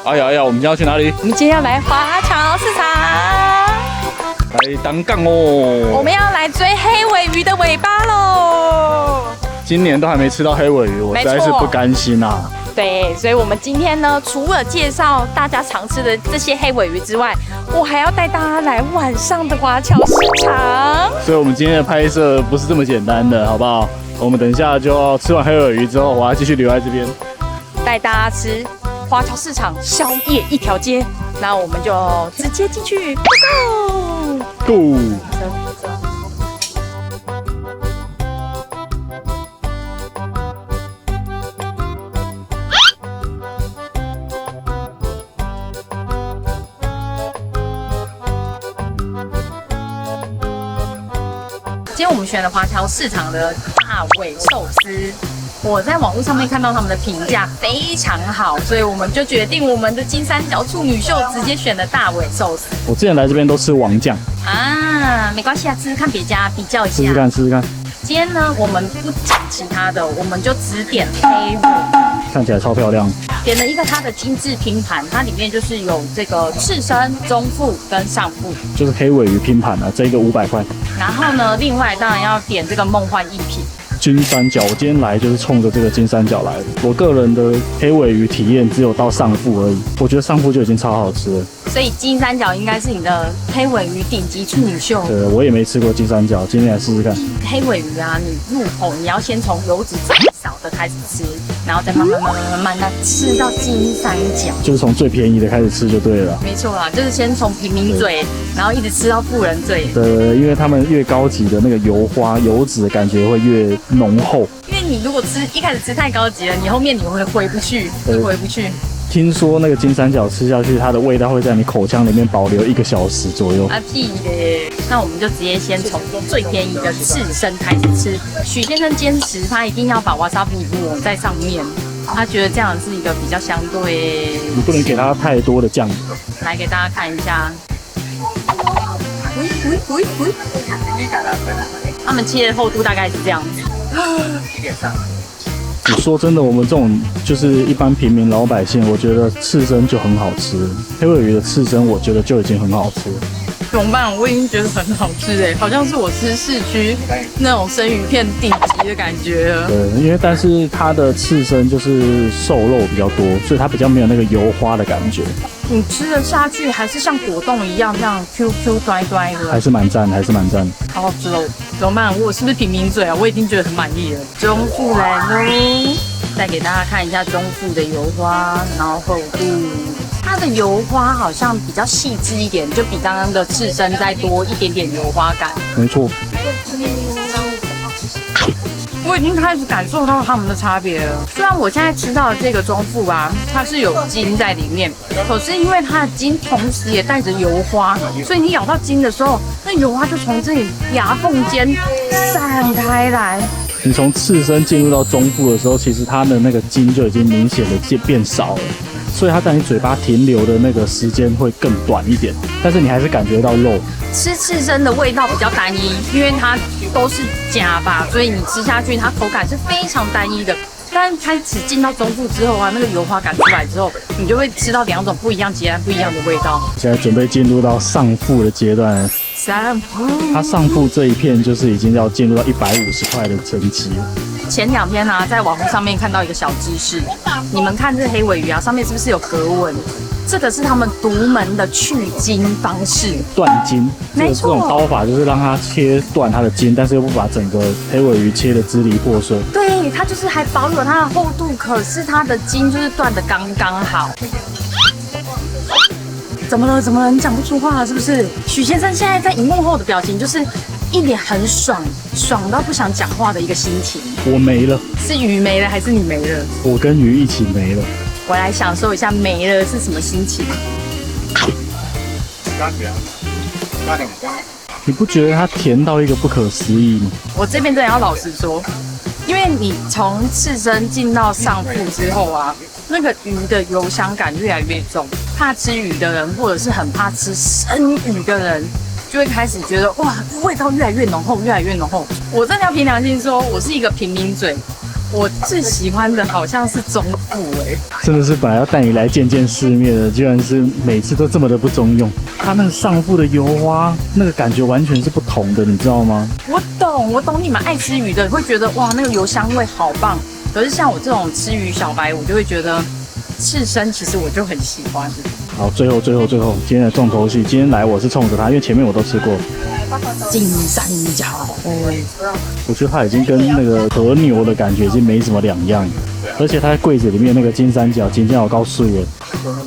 哎呀哎呀，我们今天要去哪里？我们今天要来华侨市场，来单杠我哦。们要来追黑尾鱼的尾巴喽。今年都还没吃到黑尾鱼，我实在是不甘心啊。对，所以我们今天呢，除了介绍大家常吃的这些黑尾鱼之外，我还要带大家来晚上的华侨市场。所以我们今天的拍摄不是这么简单的，好不好？我们等一下就要吃完黑尾鱼之后，我还继续留在这边，带大家吃华侨市场宵夜一条街。那我们就直接进去 ，Go！ Go！今天我们选了华侨市场的大尾寿司，我在网络上面看到他们的评价非常好，所以我们就决定我们的金三角处女秀直接选了大尾寿司我之前来这边都吃王酱，啊，没关系啊，试试看别家比较一下。试试看，试试看。今天呢，我们不讲其他的，我们就只点黑尾，看起来超漂亮。点了一个它的精致拼盘，它里面就是有这个刺身、中腹跟上腹。就是黑尾鱼拼盘啊，这一个500块。然后呢，另外当然要点这个梦幻一品。金三角，我今天来就是冲着这个金三角来的。我个人的黑尾鱼体验只有到上腹而已，我觉得上腹就已经超好吃了。所以金三角应该是你的黑尾鱼顶级处女秀。对，我也没吃过金三角，今天来试试看。黑尾鱼啊，你入口你要先从油脂最少的开始吃，然后再慢慢的吃到金三角。就是从最便宜的开始吃就对了。没错啦，就是先从平民嘴，然后一直吃到富人嘴。对，因为他们越高级的那个油花油脂的感觉会越浓厚。因为你如果一开始吃太高级了，你后面你会回不去，会回不去。听说那个金三角吃下去，它的味道会在你口腔里面保留1个小时左右。啊屁嘞！那我们就直接先从最便宜的刺身开始吃。许先生坚持他一定要把 wasabi 抹在上面，他觉得这样是一个比较相对。你不能给它太多的酱油。来给大家看一下。他们切的厚度大概是这样子。你说真的，我们这种就是一般平民老百姓，我觉得刺身就很好吃。黑尾鱼的刺身，我觉得就已经很好吃。怎么办？我已经觉得很好吃哎，好像是我吃市区那种生鱼片顶级的感觉了。对，因为但是它的刺身就是瘦肉比较多，所以它比较没有那个油花的感觉。你吃得下去，还是像果冻一样这样 QQ 拽拽的，还是蛮赞，还是蛮赞。好好吃哦！怎么办？我是不是平民嘴啊？我已经觉得很满意了。中腹来喽，再给大家看一下中腹的油花，然后厚度。它的油花好像比较细致一点，就比刚刚的刺身再多一点点油花感。没错。我已经开始感受到它们的差别了。虽然我现在吃到的这个中腹啊，它是有筋在里面，可是因为它的筋同时也带着油花，所以你咬到筋的时候，那油花就从这里牙缝间散开来。你从刺身进入到中腹的时候，其实它的那个筋就已经明显的变少了，所以它在你嘴巴停留的那个时间会更短一点，但是你还是感觉到肉。吃刺身的味道比较单一，因为它都是夹吧，所以你吃下去它口感是非常单一的。但开始进到中腹之后啊，那个油花感出来之后，你就会吃到2种不一样、截然不一样的味道。现在准备进入到上腹的阶段，上腹，它上腹这一片就是已经要进入到150块的层级了。前2天啊，在网络上面看到一个小知识，你们看这黑尾鱼啊，上面是不是有格纹？这个是他们独门的去筋方式，断筋。没错，这种刀法就是让它切断它的筋，但是又不把整个黑尾鱼切得支离破碎。对，它就是还保有它的厚度，可是它的筋就是断得刚刚好。怎么了？怎么了？你讲不出话了是不是？许先生现在在荧幕后的表情就是一脸很爽到不想讲话的一个心情。我没了，是鱼没了还是你没了？我跟鱼一起没了。我来享受一下没了是什么心情。你不觉得它甜到一个不可思议吗？我这边真的要老实说，因为你从刺身进到上腹之后啊，那个鱼的油香感越来越重。怕吃鱼的人，或者是很怕吃生鱼的人，就会开始觉得哇，味道越来越浓厚，越来越浓厚。我真的要凭良心说，我是一个平民嘴。我最喜欢的好像是中部真的是本来要带你来见见世面的，居然是每次都这么的不中用。它那个上腹的油花，那个感觉完全是不同的，你知道吗？我懂你们爱吃鱼的会觉得哇，那个油香味好棒。可是像我这种吃鱼小白，我就会觉得刺身其实我就很喜欢。好，最后，今天的重头戏，今天来我是冲着它，因为前面我都吃过。金三角，我觉得它已经跟那个和牛的感觉已经没什么两样，而且它在柜子里面那个金三角，金价好高税耶。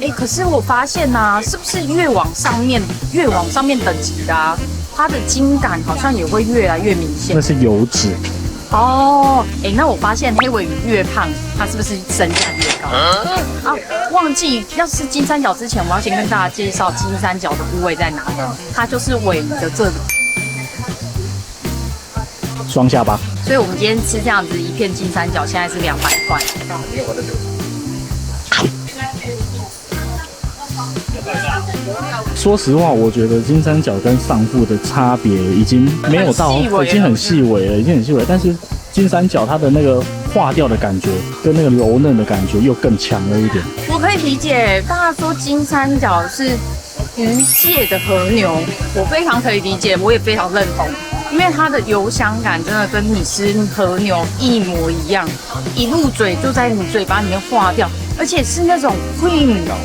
可是我发现啊，是不是越往上面等级的啊，它的筋感好像也会越来越明显。那是油脂。哦，那我发现黑尾鱼越胖，它是不是身价越高？忘记要吃金三角之前，我要先跟大家介绍金三角的部位在哪里。它就是尾鱼的这里，双下巴。所以我们今天吃这样子一片金三角，现在是200块。说实话，我觉得金三角跟上腹的差别已经没有到，已经很细微了，但是金三角它的那个化掉的感觉跟那个柔嫩的感觉又更强了一点。我可以理解大家说金三角是鱼界的和牛，我非常可以理解，我也非常认同，因为它的油香感真的跟你吃和牛一模一样，一入嘴就在你嘴巴里面化掉，而且是那种 cream 的，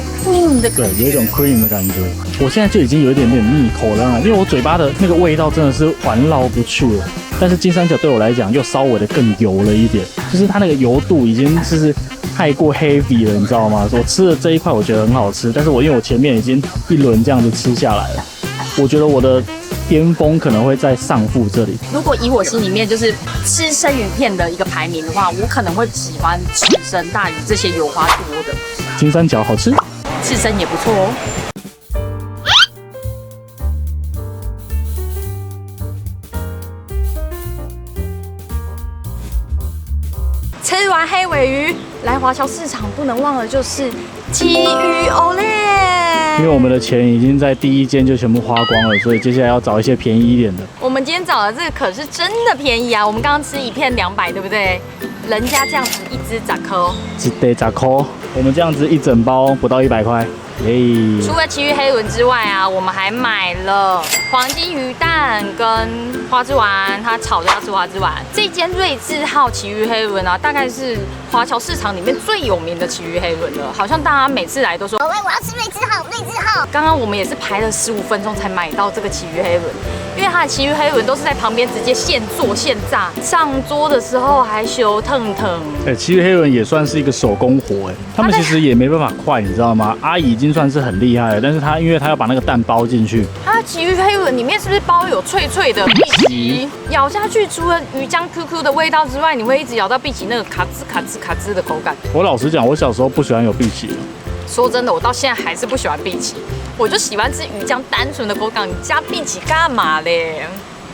对，有一种 cream 的感觉。我现在就已经有一点点腻口了，因为我嘴巴的那个味道真的是环绕不去了。但是金三角对我来讲又稍微的更油了一点，就是它那个油度已经是太过 heavy 了，你知道吗？我吃的这一块我觉得很好吃，但是因为我前面已经一轮这样子吃下来了，我觉得我的巅峰可能会在上腹这里。如果以我心里面就是吃生鱼片的一个排名的话，我可能会喜欢刺身大于这些油花多的。金三角好吃，刺身也不错哦。吃完黑尾鱼，来华侨市场不能忘的就是鲫鱼欧嘞。因为我们的钱已经在第一间就全部花光了，所以接下来要找一些便宜一点的。我们今天找的这个可是真的便宜啊！我们刚刚吃一片200，对不对？人家这样子一只10颗，一得10块，我们这样子一整包不到100块。除了鲫鱼黑轮之外啊，我们还买了黄金鱼蛋跟花枝丸，它炒的要吃花枝丸。这间瑞智号鲫鱼黑轮啊，大概是华侨市场里面最有名的鲫鱼黑轮了，好像大家每次来都说，我要吃瑞智号，瑞智号。刚刚我们也是排了15分钟才买到这个鲫鱼黑轮，因为它的鲫鱼黑轮都是在旁边直接现做现炸，上桌的时候还修腾腾。鲫鱼黑轮也算是一个手工活他们其实也没办法快，你知道吗？阿姨已经算是很厉害了，但是因为她要把那个蛋包进去，它的鲫鱼黑轮里面是不是包有脆脆的碧琪？咬下去除了鱼浆 QQ 的味道之外，你会一直咬到碧琪那个卡吱卡吱卡吱的口感。我老实讲，我小时候不喜欢有碧琪。说真的，我到现在还是不喜欢碧琪，我就喜欢吃鱼浆单纯的口感，你加碧琪干嘛嘞？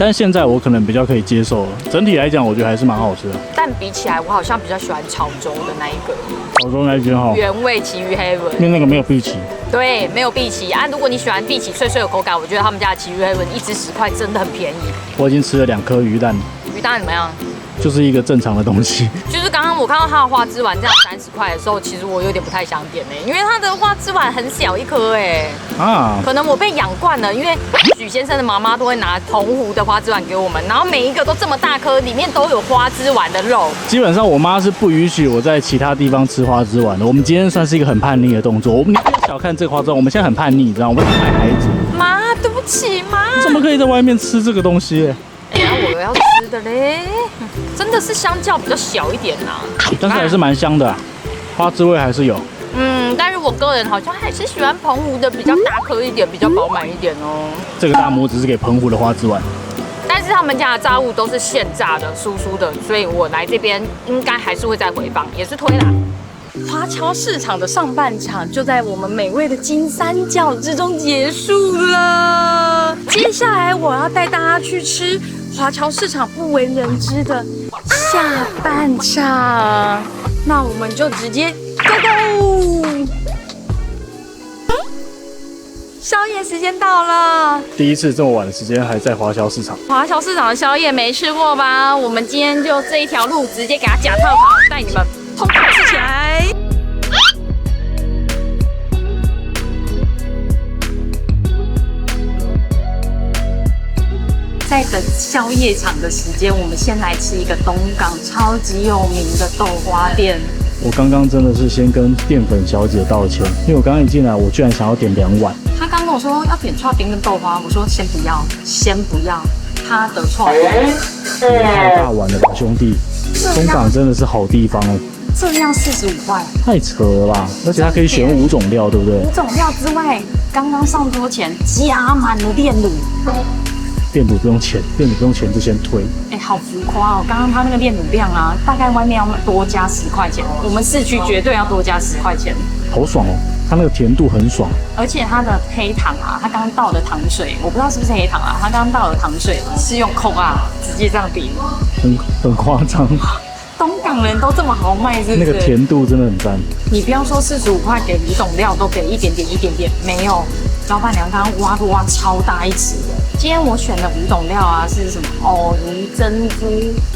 但是现在我可能比较可以接受了，整体来讲我觉得还是蛮好吃的。但比起来，我好像比较喜欢潮州的那一个。潮州那一间哈，原味鲫鱼黑轮，因为那个没有碧琪。对，没有碧琪啊。如果你喜欢碧琪脆脆的口感，我觉得他们家的鲫鱼黑轮一只10块真的很便宜。我已经吃了2颗鱼蛋，鱼蛋怎么样？就是一个正常的东西。就是刚刚我看到它的花枝丸这样30块的时候，其实我有点不太想点因为它的花枝丸很小一颗可能我被养惯了，因为许先生的妈妈都会拿澎湖的花枝丸给我们，然后每一个都这么大颗，里面都有花枝丸的肉。基本上我妈是不允许我在其他地方吃花枝丸的。我们今天算是一个很叛逆的动作，你不要小看这个花枝丸，我们现在很叛逆，你知道吗？我们是坏孩子。妈，对不起妈。你怎么可以在外面吃这个东西？然后我要吃的嘞，真的是相较比较小一点但是还是蛮香的花枝味还是有。但是我个人好像还是喜欢澎湖的比较大颗一点，比较饱满一点哦。这个大拇指是给澎湖的花枝丸，但是他们家的炸物都是现炸的、酥酥的，所以我来这边应该还是会再回放，也是推啦。华侨市场的上半场就在我们美味的金三角之中结束了。接下来我要带大家去吃华侨市场不为人知的下半场，那我们就直接 go go。宵夜时间到了。第一次这么晚的时间还在华侨市场。华侨市场的宵夜没吃过吧？我们今天就这一条路直接给它假套好，带你们通通吃起来。在等宵夜场的时间，我们先来吃一个东港超级有名的豆花店。我刚刚真的是先跟淀粉小姐道歉，因为我刚刚一进来，我居然想要点2碗。他刚跟我说要点剉冰跟豆花，我说先不要，先不要。他的剉冰太大碗了吧，兄弟！东港真的是好地方哦。这样45块，太扯了吧！而且它可以选5种料，对不对？5种料之外，刚刚上桌前加满了炼乳。炼乳不用钱，炼乳不用钱就先推。好浮夸哦！刚刚他那个炼乳量啊，大概外面要多加10块钱，我们市区绝对要多加10块钱。好爽哦！它那个甜度很爽，而且它的黑糖啊，它刚刚倒的糖水，我不知道是不是黑糖啊，它刚刚倒的糖水是用扣啊直接这样滴，很夸张。东港人都这么豪迈，是不是？那个甜度真的很赞。你不要说45块给5种料，都给一点点，没有。老板娘刚刚挖超大一匙的。今天我选的5种料啊，是什么？藕泥、珍珠、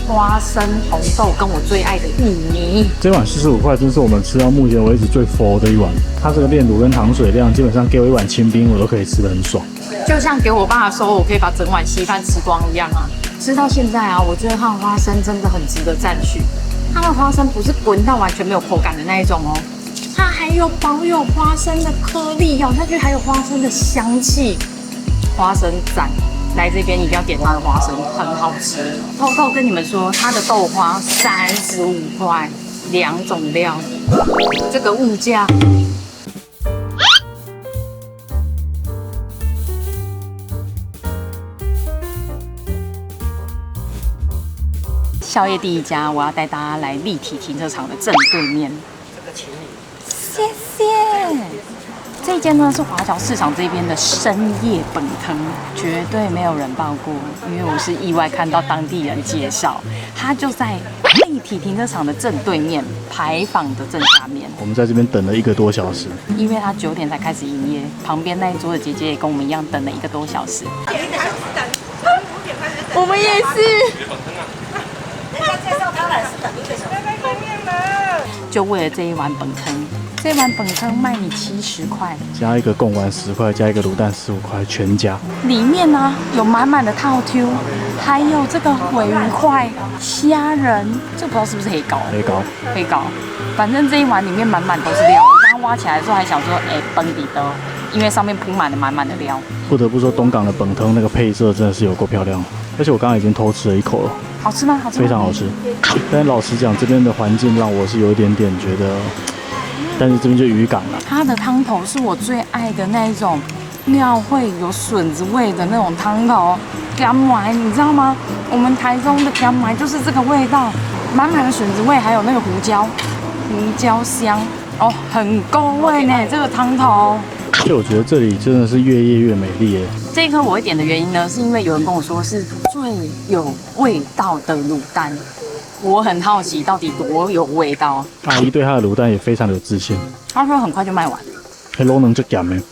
花生、红豆，跟我最爱的芋泥。这碗45块，真是我们吃到目前为止最佛的一碗。它这个炼乳跟糖水量，基本上给我一碗清冰，我都可以吃得很爽。就像给我爸说，我可以把整碗稀饭吃光一样啊。吃到现在啊，我觉得它的花生真的很值得赞许。它的花生不是滚到完全没有口感的那一种哦，它还有保有花生的颗粒，咬下去还有花生的香气。花生赞，来这边一定要点它的花生，很好吃。偷偷跟你们说，它的豆花35块，2种料，这个物价。宵夜第一家，我要带大家来立体停车场的正对面。这个请你，谢谢。这间呢是华侨市场这边的深夜本坑，绝对没有人报过，因为我是意外看到当地人介绍，它就在立体停车场的正对面，牌坊的正下面。我们在这边等了1个多小时，因为它9点才开始营业，旁边那一桌的姐姐也跟我们一样等了1个多小时。我们也是。介绍他来是等1个小时。就为了这一碗本坑。这碗本坑卖你70块，加一个贡丸10块，加一个卤蛋15块，全加。里面呢有满满的套 Q， 还有这个鲔鱼块、虾仁，这不知道是不是黑膏？黑膏。反正这一碗里面满满都是料。我刚刚挖起来的时候还想说，崩底的，因为上面铺满了满满的料。不得不说，东港的本坑那个配色真的是有够漂亮，而且我刚刚已经偷吃了1口了。好吃吗？好吃吗？非常好吃。但老实讲，这边的环境让我是有一点点觉得。但是这边就渔港了。它的汤头是我最爱的那一种，料会有笋子味的那种汤头，干埋，你知道吗？我们台中的干埋就是这个味道，满满的笋子味，还有那个胡椒香，哦，很够味呢，这个汤头。就我觉得这里真的是越夜越美丽耶。这一颗我会点的原因呢，是因为有人跟我说是最有味道的卤蛋。我很好奇，到底多有味道？阿姨对她的卤蛋也非常的有自信。她说很快就卖完。黑龙能就咸呢？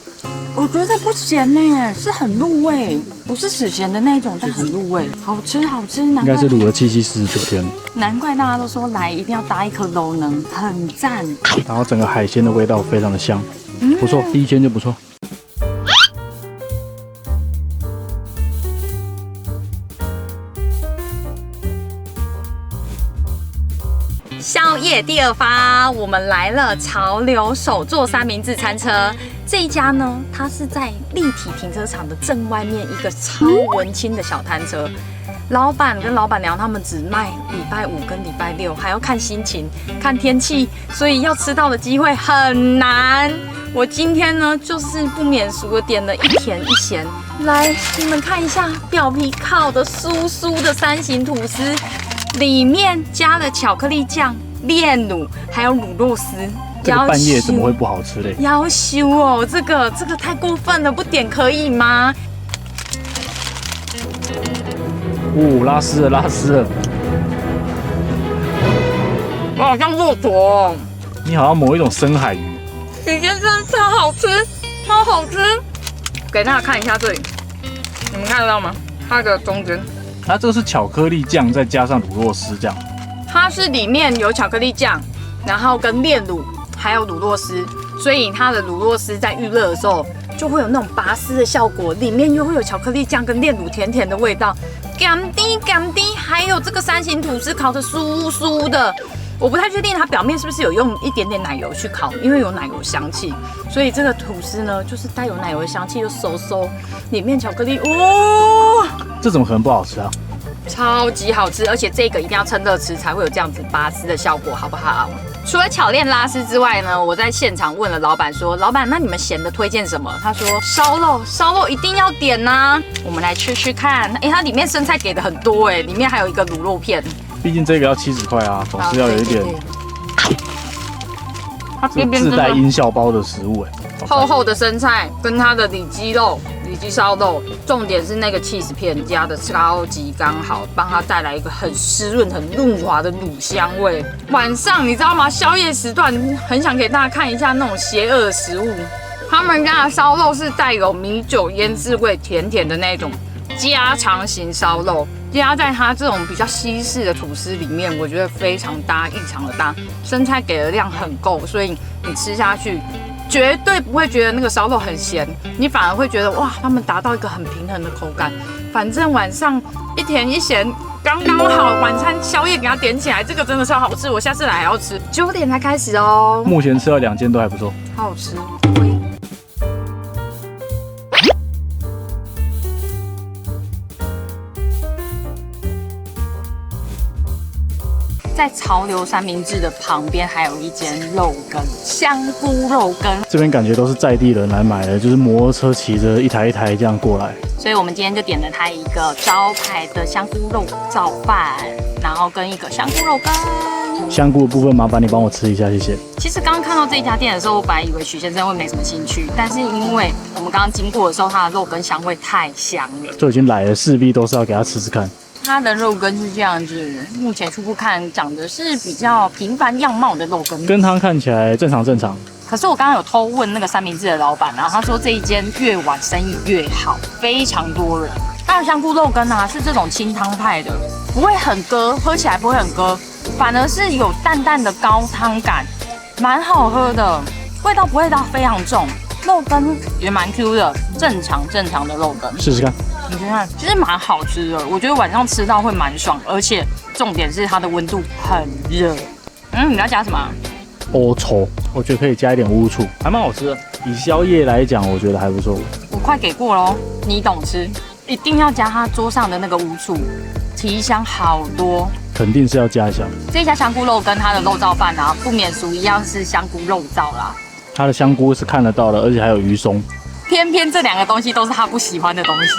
我觉得不咸呢，是很入味，不是死咸的那种，但很入味，好吃。应该是卤了749天。难怪大家都说来一定要搭一颗楼能，很赞。然后整个海鲜的味道非常的香，不错，第一间就不错。宵夜第2发，我们来了潮流手作三明治餐车。这一家呢，它是在立体停车场的正外面一个超文青的小摊车。老板跟老板娘他们只卖礼拜5跟礼拜6，还要看心情、看天气，所以要吃到的机会很难。我今天呢，就是不免俗的点了一甜一咸。来，你们看一下，表皮烤的酥酥的3型吐司。里面加了巧克力酱、炼乳，还有乳酪丝。这个半夜怎么会不好吃嘞？要羞哦，这个太过分了，不点可以吗？拉丝了！我好像骆驼。你好像某一种深海鱼。体验真的超好吃，超好吃。给大家看一下这里，你们看得到吗？它的中间，它这个是巧克力酱再加上乳酪丝这样。它是里面有巧克力酱，然后跟炼乳，还有乳酪丝，所以它的乳酪丝在预热的时候就会有那种拔丝的效果，里面又会有巧克力酱跟炼乳甜甜的味道，甘滴甘滴，还有这个3型吐司烤的酥酥的。我不太确定它表面是不是有用一点点奶油去烤，因为有奶油香气，所以这个吐司呢就是带有奶油的香气，又收收，里面巧克力，哇，这怎么可能不好吃啊？超级好吃，而且这个一定要趁热吃才会有这样子拔丝的效果，好不好？除了巧链拉丝之外呢，我在现场问了老板说，老板，那你们咸的推荐什么？他说烧肉，烧肉一定要点呐、我们来吃吃看。它里面生菜给的很多里面还有一个卤肉片。毕竟这个要70块啊，总是要有一点它边边自带音效包的食物厚厚的生菜跟它的里脊肉、里脊烧肉，重点是那个 cheese 片加的超级刚好，帮它带来一个很湿润、很润滑的卤香味。晚上你知道吗？宵夜时段很想给大家看一下那种邪恶的食物。他们家的烧肉是带有米酒腌制味，甜甜的那种家常型烧肉。加在它这种比较西式的吐司里面，我觉得非常搭，异常的搭。生菜给的量很够，所以你吃下去绝对不会觉得那个烧肉很咸，你反而会觉得哇，他们达到一个很平衡的口感。反正晚上一甜一咸刚刚好，晚餐宵夜给它点起来，这个真的超好吃，我下次来还要吃。9点才开始哦，目前吃到2间都还不错，好好吃。在潮流三明治的旁边还有一间肉羹，香菇肉羹。这边感觉都是在地人来买的，就是摩托车骑着一台一台这样过来。所以我们今天就点了它一个招牌的香菇肉燥饭，然后跟一个香菇肉羹。香菇的部分麻烦你帮我吃一下，谢谢。其实刚刚看到这一家店的时候，我本来以为许先生会没什么兴趣，但是因为我们刚刚经过的时候，它的肉羹香味太香了，就已经来了，势必都是要给他吃吃看。它的肉羹是这样子，目前初步看长得是比较平凡样貌的肉羹，羹汤看起来正常。可是我刚刚有偷问那个三明治的老板啊，他说这一间越晚生意越好，非常多人。它的香菇肉羹啊是这种清汤派的，不会很割，喝起来不会很割，反而是有淡淡的高汤感，蛮好喝的，味道不会到非常重，肉羹也蛮 Q 的，正常的肉羹。试试看。你看，其实蛮好吃的，我觉得晚上吃到会蛮爽，而且重点是它的温度很热。你要加什么？欧稠，我觉得可以加一点乌醋，还蛮好吃的。以宵夜来讲，我觉得还不错。我快给过咯，你懂吃，一定要加它桌上的那个乌醋，提香好多。肯定是要加一下。这家香菇肉跟它的肉燥饭啊，不免俗一样是香菇肉燥啦。它的香菇是看得到的，而且还有鱼松。偏偏这2个东西都是他不喜欢的东西。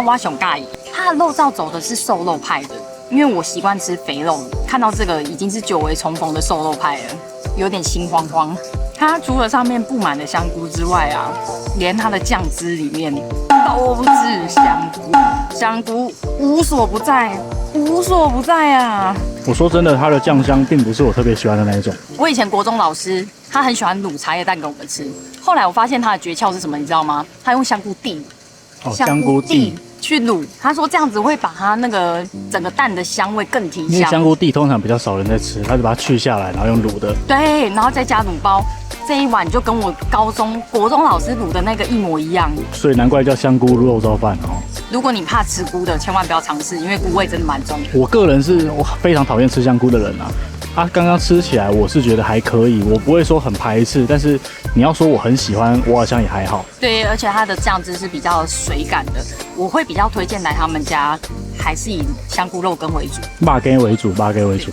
我熊尬意，他的肉燥走的是瘦肉派的，因为我习惯吃肥肉，看到这个已经是久违重逢的瘦肉派了，有点心慌慌。它除了上面布满了香菇之外啊，连它的酱汁里面都是香菇，香菇无所不在啊！我说真的，它的酱香并不是我特别喜欢的那一种。我以前国中老师他很喜欢卤茶叶蛋给我们吃，后来我发现他的诀窍是什么，你知道吗？他用香菇地，香菇地去卤，他说这样子会把它那个整个蛋的香味更提香。因为香菇地通常比较少人在吃，他就把它去下来，然后用卤的。对，然后再加卤包，这一碗就跟我国中老师卤的那个一模一样。所以难怪叫香菇肉燥饭哦。如果你怕吃菇的，千万不要尝试，因为菇味真的蛮重。我个人是非常讨厌吃香菇的人啊。刚刚吃起来我是觉得还可以，我不会说很排斥，但是你要说我很喜欢，我好像也还好。对，而且它的酱汁是比较水感的，我会比较推荐来他们家，还是以香菇肉羹为主，肉羹为主。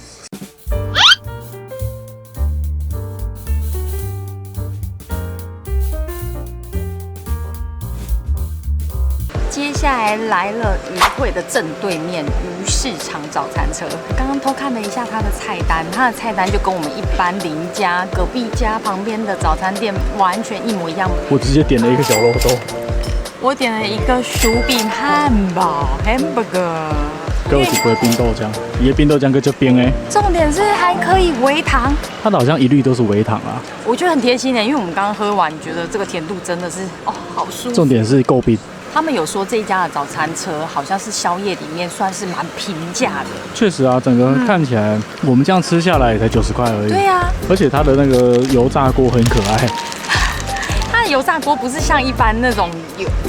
接下来来了鱼会的正对面鱼市场早餐车。刚刚偷看了一下它的菜单，它的菜单就跟我们一般邻家、隔壁家旁边的早餐店完全一模一样。我直接点了一个小肉豆，我点了一个薯饼汉堡 （hamburger），给我几杯冰豆浆，伊的冰豆浆个就冰哎，重点是还可以微糖，它的好像一律都是微糖啊。我觉得很贴心的，因为我们刚刚喝完，觉得这个甜度真的是哦好舒服。重点是够冰。他们有说这一家的早餐车好像是宵夜里面算是蛮平价的。确实啊，整个看起来我们这样吃下来也才90块而已。对啊，而且它的那个油炸锅很可爱。它的油炸锅不是像一般那种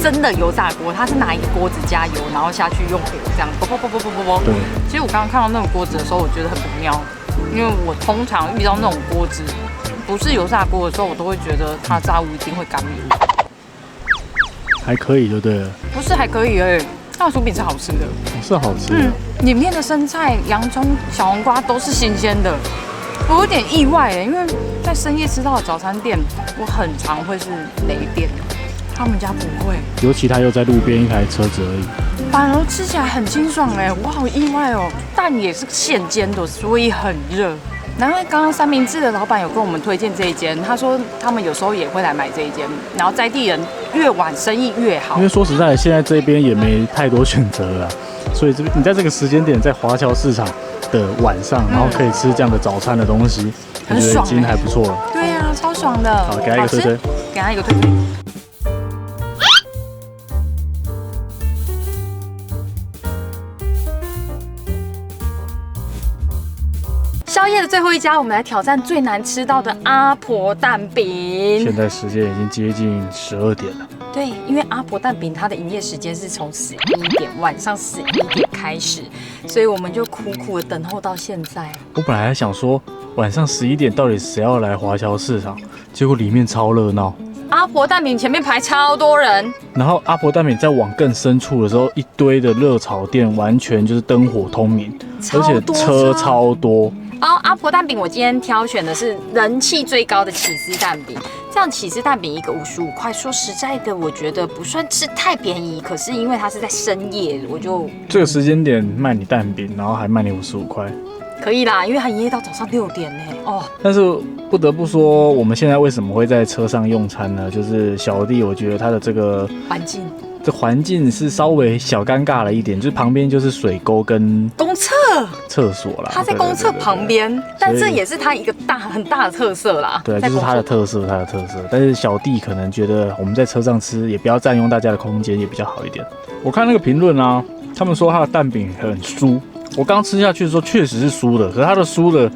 真的油炸锅，它是拿一个锅子加油，然后下去用火这样啵啵啵啵啵啵啵。对。其实我刚刚看到那种锅子的时候，我觉得很不妙，因为我通常遇到那种锅子不是油炸锅的时候，我都会觉得它炸物一定会干油。还可以就对了。不是还可以而已，它的薯饼是好吃的，是好吃的。里面的生菜、洋葱、小黄瓜都是新鲜的。我有点意外因为在深夜吃到的早餐店，我很常会是雷店，他们家不会，尤其它又在路边一台车子而已，反而吃起来很清爽我好意外哦。蛋也是现煎的，所以很热。难怪刚刚三明治的老板有跟我们推荐这一间，他说他们有时候也会来买这一间，然后在地人越晚生意越好。因为说实在，现在这边也没太多选择了，所以你在这个时间点在华侨市场的晚上，然后可以吃这样的早餐的东西，我觉得已经还不错了。对啊，超爽的。好，给他一个推推，给他一个推推。宵夜的最后一家，我们来挑战最难吃到的阿婆蛋饼。现在时间已经接近12点了。对，因为阿婆蛋饼它的营业时间是从11点，晚上11点开始，所以我们就苦苦的等候到现在。我本来还想说晚上11点到底谁要来华侨市场，结果里面超热闹。阿婆蛋饼前面排超多人，然后阿婆蛋饼再往更深处的时候，一堆的热炒店完全就是灯火通明，而且车超多。阿婆蛋饼我今天挑选的是人气最高的起司蛋饼，这样起司蛋饼一个55块，说实在的，我觉得不算是太便宜，可是因为它是在深夜，我就这个时间点卖你蛋饼，然后还卖你55块。可以啦，因为它营业到早上6点呢。哦，但是不得不说，我们现在为什么会在车上用餐呢？就是小弟，我觉得他的这个环境是稍微小尴尬了一点，就是旁边就是水沟跟公厕所啦。它在公厕旁边，但这也是它一个很大的特色啦。对，就是它的特色，但是小弟可能觉得我们在车上吃也不要占用大家的空间，也比较好一点。我看那个评论啊，他们说它的蛋饼很酥。我刚吃下去的时候确实是酥的，可是它的酥的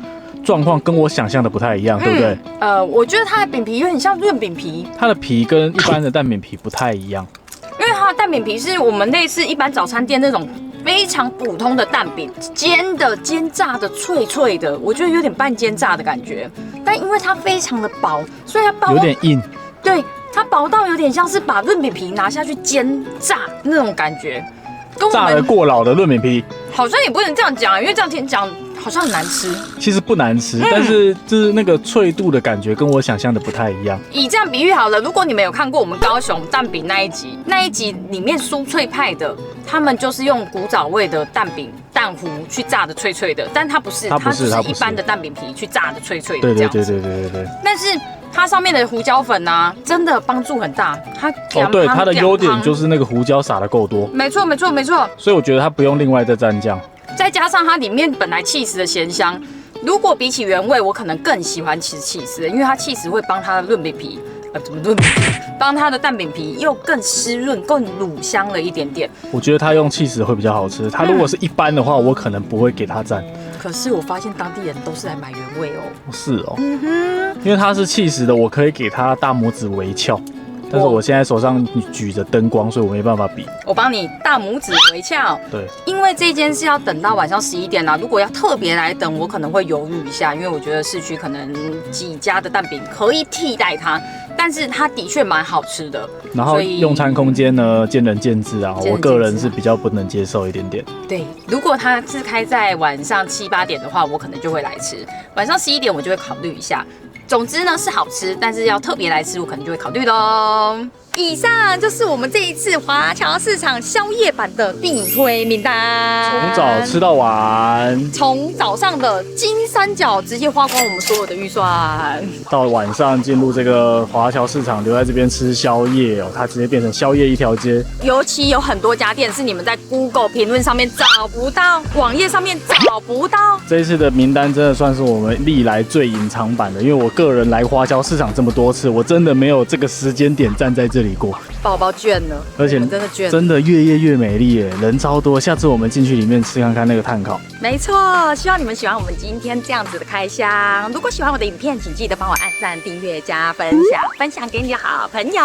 状况跟我想象的不太一样，对不对？我觉得它的饼皮有点像润饼皮，它的皮跟一般的蛋饼皮不太一样，因为它的蛋饼皮是我们类似一般早餐店那种非常普通的蛋饼，煎炸的脆脆的，我觉得有点半煎炸的感觉，但因为它非常的薄，所以它薄有点硬，对，它薄到有点像是把润饼皮拿下去煎炸那种感觉。炸得过老的润饼皮，好像也不能这样讲，因为这样讲好像很难吃。其实不难吃，但是就是那个脆度的感觉跟我想象的不太一样。以这样比喻好了，如果你们有看过我们高雄蛋饼那一集里面酥脆派的，他们就是用古早味的蛋饼蛋糊去炸的脆脆的，但它不是，它就是一般的蛋饼皮去炸的脆脆的这样子。对。但是它上面的胡椒粉啊，真的帮助很大。对，它的优点就是那个胡椒撒的够多。没错。所以我觉得它不用另外再蘸酱。再加上它里面本来起司的咸香，如果比起原味，我可能更喜欢吃起司，因为它起司会帮它的润饼皮，帮它的蛋饼皮又更湿润、更乳香了一点点。我觉得它用起司会比较好吃。它如果是一般的话，我可能不会给它蘸。可是我发现当地人都是来买原味哦。是哦。因为它是起司的，我可以给它大拇指微翘。但是我现在手上举着灯光，所以我没办法比。我帮你大拇指微翘。对，因为这间是要等到晚上11点啦。如果要特别来等，我可能会犹豫一下，因为我觉得市区可能几家的蛋饼可以替代它，但是它的确蛮好吃的。然后用餐空间呢，见仁见智啊。我个人是比较不能接受一点点。对，如果它是开在晚上7、8点的话，我可能就会来吃。晚上11点我就会考虑一下。总之呢是好吃，但是要特别来吃，我可能就会考虑喽。以上就是我们这一次华侨市场宵夜版的必推名单，从早吃到晚，从早上的金三角直接花光我们所有的预算，到晚上进入这个华侨市场，留在这边吃宵夜哦，它直接变成宵夜一条街。尤其有很多家店是你们在 Google 评论上面找不到，网页上面找不到。这一次的名单真的算是我们历来最隐藏版的，因为我个人来华侨市场这么多次，我真的没有这个时间点站在这里过。宝宝倦了，而且我们真的倦了，真的越夜越美丽耶，人超多。下次我们进去里面吃看看那个炭烤。没错，希望你们喜欢我们今天这样子的开箱。如果喜欢我的影片，请记得帮我按赞、订阅、加分享，分享给你的好朋友。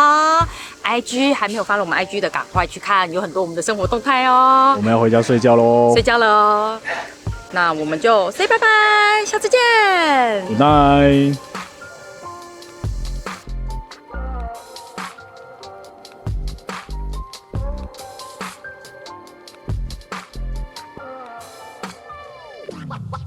IG 还没有发了我们 IG 的，赶快去看，有很多我们的生活动态哦我。们要回家睡觉喽睡觉喽，那我们就 say 拜拜，下次见。 ，Good night。哇哇